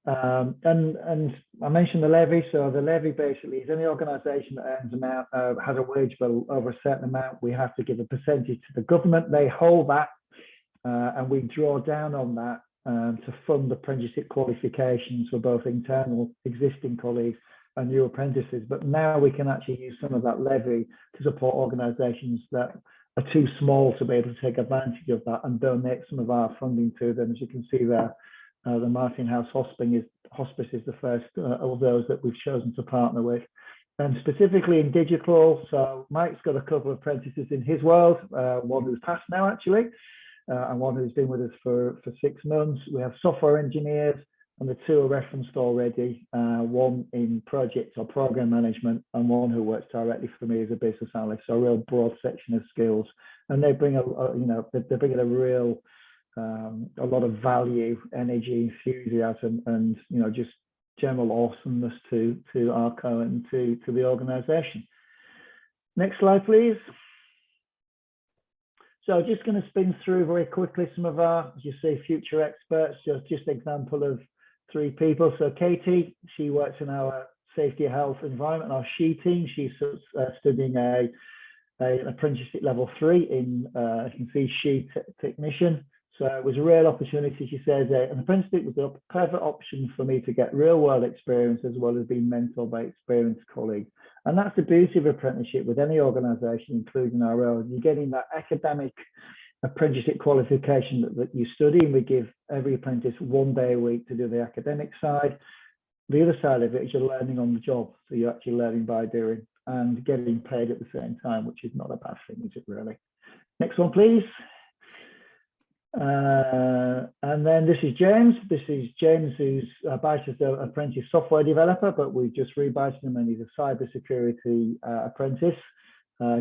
And I mentioned the levy. So the levy basically is any organisation that earns amount, has a wage bill over a certain amount, we have to give a percentage to the government. They hold that and we draw down on that to fund apprenticeship qualifications for both internal existing colleagues and new apprentices. But now we can actually use some of that levy to support organisations that are too small to be able to take advantage of that and donate some of our funding to them. As you can see there, the Martin House Hospice is the first of those that we've chosen to partner with. And specifically in digital, so Mike's got a couple of apprentices in his world, one who's passed now actually, and one who's been with us for 6 months. We have software engineers, and the 2 are referenced already, one in project or program management and one who works directly for me as a business analyst. So a real broad section of skills, and they bring they're bringing a real a lot of value, energy, enthusiasm, and just general awesomeness to Arco and to the organisation. Next slide, please. So just going to spin through very quickly some of our, as you say, future experts, just example of 3 people. So Katie, she works in our safety, health, environment, our SHE team. She's studying an apprenticeship level 3 in, you can see, SHE technician. So it was a real opportunity. She says an apprenticeship was a perfect option for me to get real world experience as well as being mentored by experienced colleagues. And that's the beauty of apprenticeship with any organisation, including our own. You're getting that academic apprenticeship qualification that you study, and we give every apprentice 1 day a week to do the academic side. The other side of it is you're learning on the job. So you're actually learning by doing and getting paid at the same time, which is not a bad thing, is it really? Next one, please. And then this is James. This is James, who's badged as an apprentice software developer, but we've just rebadged him and he's a cybersecurity apprentice.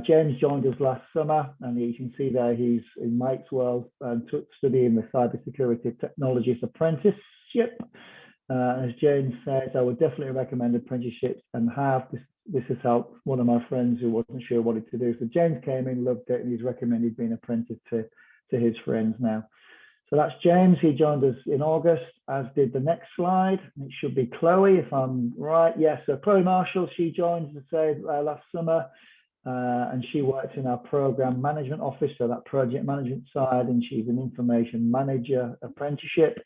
James joined us last summer, and you can see there he's in Mike's world and studying the cybersecurity technologies apprenticeship. As James says, I would definitely recommend apprenticeships and have this has helped one of my friends who wasn't sure what to do. So James came in, loved it, and he's recommended being apprenticed to his friends now. So that's James. He joined us in August, as did the next slide. It should be Chloe, if I'm right. Yes, so Chloe Marshall, she joined, as I said, last summer, and she works in our program management office, so that project management side, and she's an information manager apprenticeship.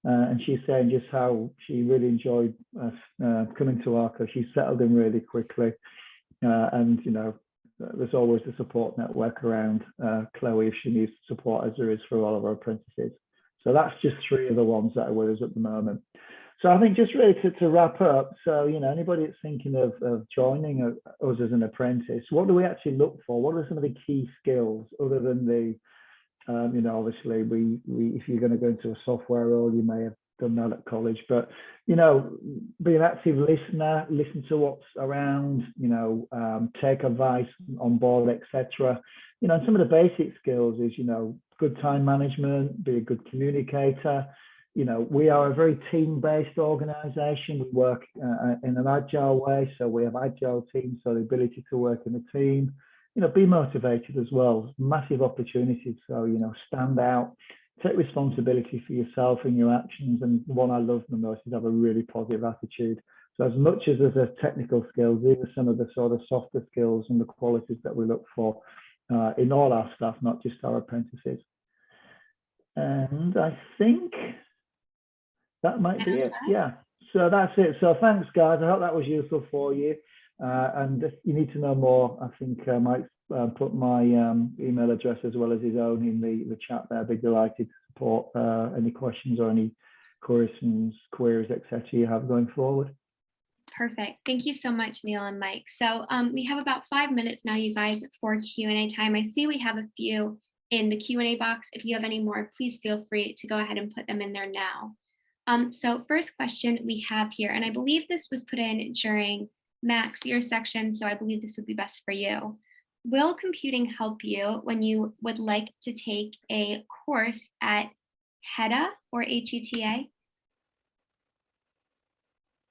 And she's saying just how she really enjoyed coming to Arco. She settled in really quickly, and there's always the support network around Chloe if she needs support, as there is for all of our apprentices. So that's just 3 of the ones that are with us at the moment. So I think just really to wrap up, so anybody that's thinking of joining us as an apprentice, what do we actually look for? What are some of the key skills other than the obviously if you're going to go into a software role, you may have done that at college, but be an active listener, listen to what's around, take advice on board, etc. And some of the basic skills is good time management, be a good communicator. We are a very team-based organization. We work in an agile way, so we have agile teams, so the ability to work in a team. Be motivated as well. Massive opportunities. So, stand out, take responsibility for yourself and your actions. And the one I love the most is have a really positive attitude. So as much as there's a technical skills, these are some of the sort of softer skills and the qualities that we look for in all our staff, not just our apprentices. And I think that might be it. Yeah. So that's it. So thanks, guys. I hope that was useful for you. And if you need to know more, I think Mike's put my email address as well as his own in the chat there. I'd be delighted to support any questions or any queries, etc. you have going forward. Perfect. Thank you so much, Neil and Mike. So we have about 5 minutes now, you guys, for Q&A time. I see we have a few in the Q&A box. If you have any more, please feel free to go ahead and put them in there now. So first question we have here, and I believe this was put in during Max, your section, so I believe this would be best for you. Will computing help you when you would like to take a course at HETA or HETA?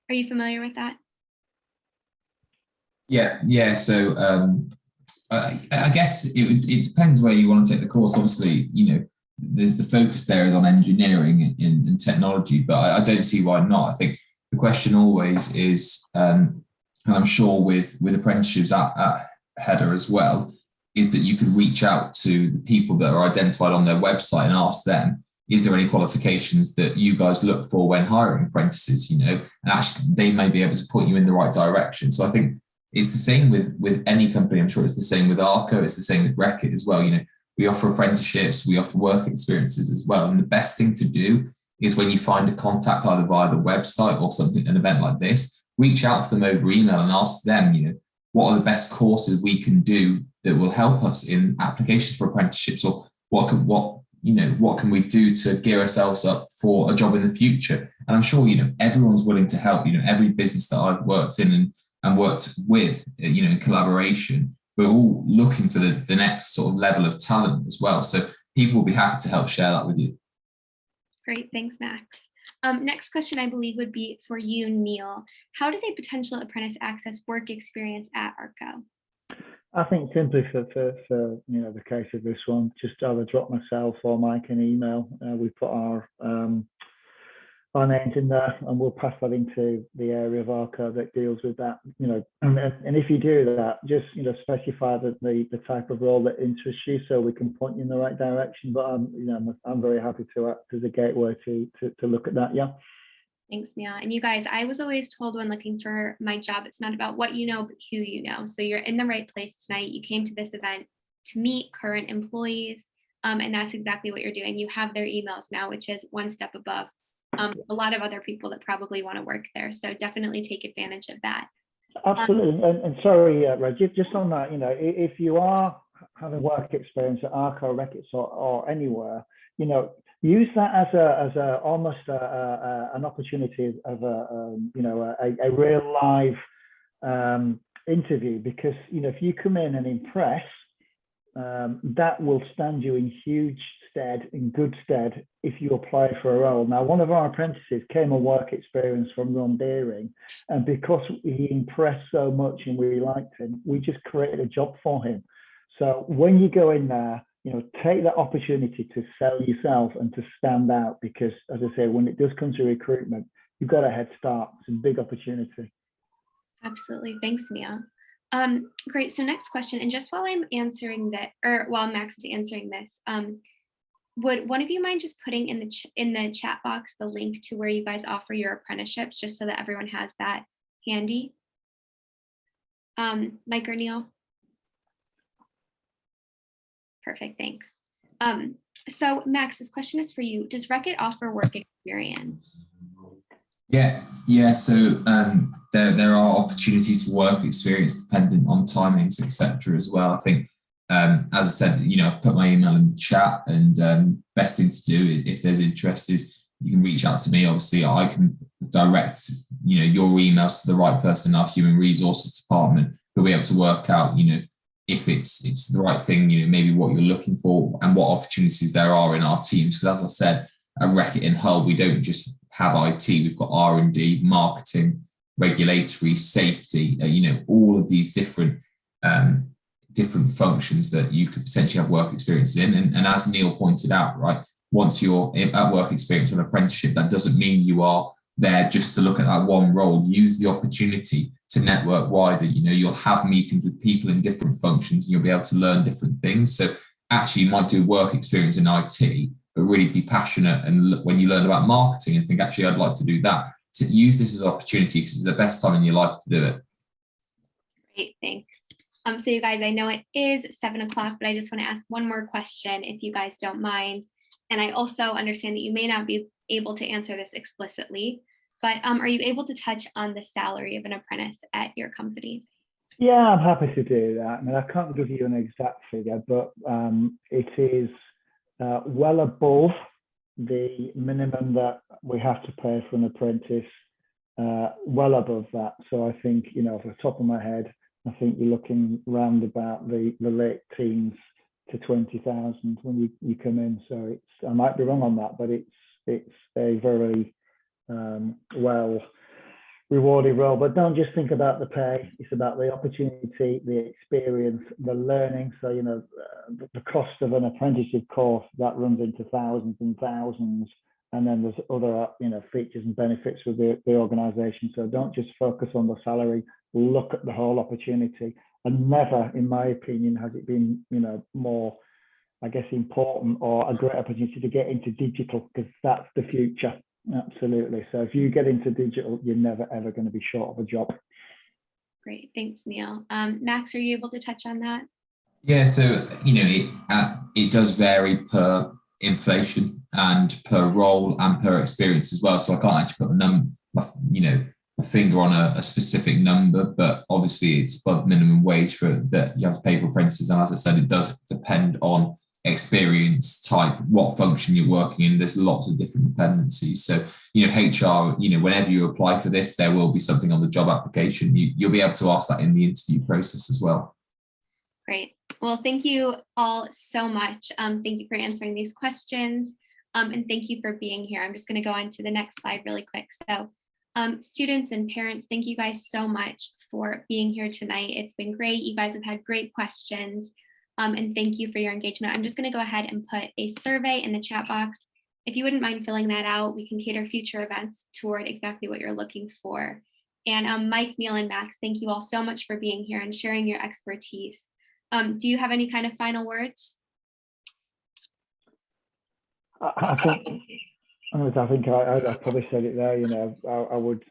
Are you familiar with that? Yeah. So I guess it depends where you want to take the course. Obviously, the focus there is on engineering and technology, but I don't see why not. I think the question always is, and I'm sure with apprenticeships at HETA as well, is that you could reach out to the people that are identified on their website and ask them, is there any qualifications that you guys look for when hiring apprentices, and actually they may be able to point you in the right direction. So I think it's the same with any company. I'm sure it's the same with Arco. It's the same with Reckitt as well. We offer apprenticeships, we offer work experiences as well. And the best thing to do is when you find a contact either via the website or something, an event like this, reach out to them over email and ask them, what are the best courses we can do that will help us in applications for apprenticeships, or what can we do to gear ourselves up for a job in the future? And I'm sure, everyone's willing to help. Every business that I've worked in and worked with, in collaboration, we're all looking for the next sort of level of talent as well. So people will be happy to help share that with you. Great, thanks, Max. Next question, I believe, would be for you, Neil. How does a potential apprentice access work experience at Arco? I think simply for the case of this one, just either drop myself or Mike an email. We put our names in there, and we'll pass that into the area of Arco that deals with that. And if you do that, just specify the type of role that interests you, so we can point you in the right direction. But I'm very happy to act as a gateway to look at that. Yeah. Thanks, Neil. And you guys, I was always told when looking for my job, it's not about what you know, but who you know. So you're in the right place tonight. You came to this event to meet current employees, and that's exactly what you're doing. You have their emails now, which is one step above a lot of other people that probably want to work there. So definitely take advantage of that. Absolutely. And sorry, Reg, just on that, if you are having work experience at Arco, Reckitt, or anywhere, use that as a almost an opportunity of a real live interview, because if you come in and impress, that will stand you in good stead if you apply for a role. Now, one of our apprentices came a work experience from Ron Deering, and because he impressed so much and we liked him, we just created a job for him. So when you go in there, take that opportunity to sell yourself and to stand out, because, as I say, when it does come to recruitment, you've got a head start. It's a big opportunity. Absolutely. Thanks, Neil. Great. So next question, and just while I'm answering that, or while Max is answering this, would one of you mind just putting in the chat box the link to where you guys offer your apprenticeships, just so that everyone has that handy? Mike or Neil? Perfect, thanks. So Max, this question is for you. Does Reckitt offer work experience? Yeah. So there are opportunities for work experience dependent on timings, etc. as well. I think, as I said, I've put my email in the chat, and best thing to do if there's interest is you can reach out to me. Obviously, I can direct your emails to the right person in our human resources department. We'll be able to work out if it's the right thing, maybe what you're looking for and what opportunities there are in our teams. Because as I said, at Reckitt in Hull, we don't just have IT, we've got R&D, marketing, regulatory, safety, all of these different functions that you could potentially have work experience in. And as Neil pointed out, right, once you're at work experience or an apprenticeship, that doesn't mean you are there just to look at that one role. Use the opportunity to network wider. You'll have meetings with people in different functions and you'll be able to learn different things. So actually you might do work experience in IT, but really be passionate. And when you learn about marketing and think, actually, I'd like to do that, to use this as an opportunity, because it's the best time in your life to do it. Great, thanks. So you guys, I know it is 7 o'clock, but I just want to ask one more question if you guys don't mind. And I also understand that you may not be able to answer this explicitly, but are you able to touch on the salary of an apprentice at your companies? Yeah, I'm happy to do that. I mean, I can't give you an exact figure, but it is well above the minimum that we have to pay for an apprentice, well above that. So I think, you know, off the top of my head, I think you're looking round about the late teens to 20,000 when you come in. So it's, I might be wrong on that, but it's a very well rewarding role. But don't just think about the pay, it's about the opportunity, the experience, the learning. So, you know, the cost of an apprenticeship course that runs into thousands and thousands, and then there's other, you know, features and benefits with the organization. So don't just focus on the salary, look at the whole opportunity. And never, in my opinion, has it been, you know, more, I guess, important or a great opportunity to get into digital, because that's the future. Absolutely. So if you get into digital, you're never ever going to be short of a job. Great, thanks, Neil. Max, are you able to touch on that? Yeah, so you know it does vary per inflation and per role and per experience as well. So I can't actually put a number, you know, a finger on a specific number, but obviously it's above minimum wage for that you have to pay for apprentices. And as I said, it does depend on experience type, what function you're working in. There's lots of different dependencies. So, you know, HR, you know, whenever you apply for this, there will be something on the job application. You'll be able to ask that in the interview process as well. Great. Well, thank you all so much. Thank you for answering these questions. And thank you for being here. I'm just going to go on to the next slide really quick. So students and parents, thank you guys so much for being here tonight. It's been great. You guys have had great questions. And thank you for your engagement. I'm just going to go ahead and put a survey in the chat box. If you wouldn't mind filling that out, we can cater future events toward exactly what you're looking for. And Mike, Neil, and Max, thank you all so much for being here and sharing your expertise. Do you have any kind of final words? I think I probably said it there. You know, I would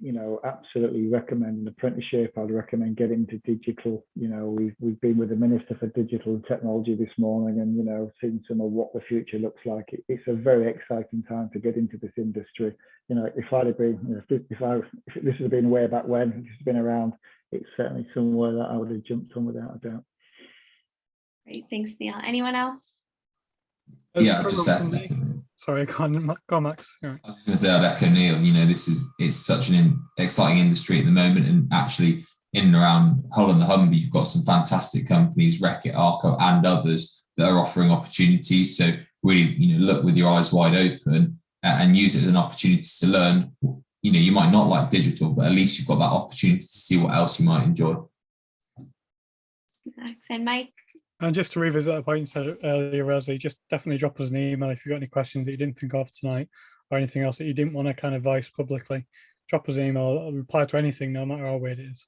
you know, absolutely recommend an apprenticeship. I'd recommend getting into digital. You know, we've been with the Minister for Digital and Technology this morning, and you know, seen some of what the future looks like. It's a very exciting time to get into this industry. You know, if I'd have been, you know, if this had been way back when, if it's been around, it's certainly somewhere that I would have jumped on without a doubt. Great, thanks, Neil. Anyone else? Yeah, just that. Sorry, go on, Max. Right. I was going to say, I'd echo Neil. You know, it's such an exciting industry at the moment, and actually in and around Hull and the Humber, you've got some fantastic companies, Reckitt, Arco, and others that are offering opportunities. So really, you know, look with your eyes wide open and use it as an opportunity to learn. You know, you might not like digital, but at least you've got that opportunity to see what else you might enjoy. And Mike? And just to revisit a point you said earlier, Rosie, just definitely drop us an email if you've got any questions that you didn't think of tonight or anything else that you didn't want to kind of voice publicly. Drop us an email. I'll reply to anything, no matter how weird it is.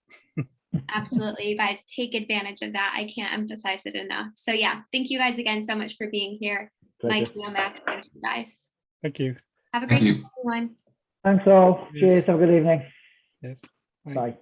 Absolutely, you guys take advantage of that. I can't emphasize it enough. So yeah, thank you guys again so much for being here. Pleasure. Mike, Neil, Max, thank you guys. Thank you. Have a great day, everyone. Thanks all. Yes. Cheers. Have a good evening. Yes. Bye. Bye.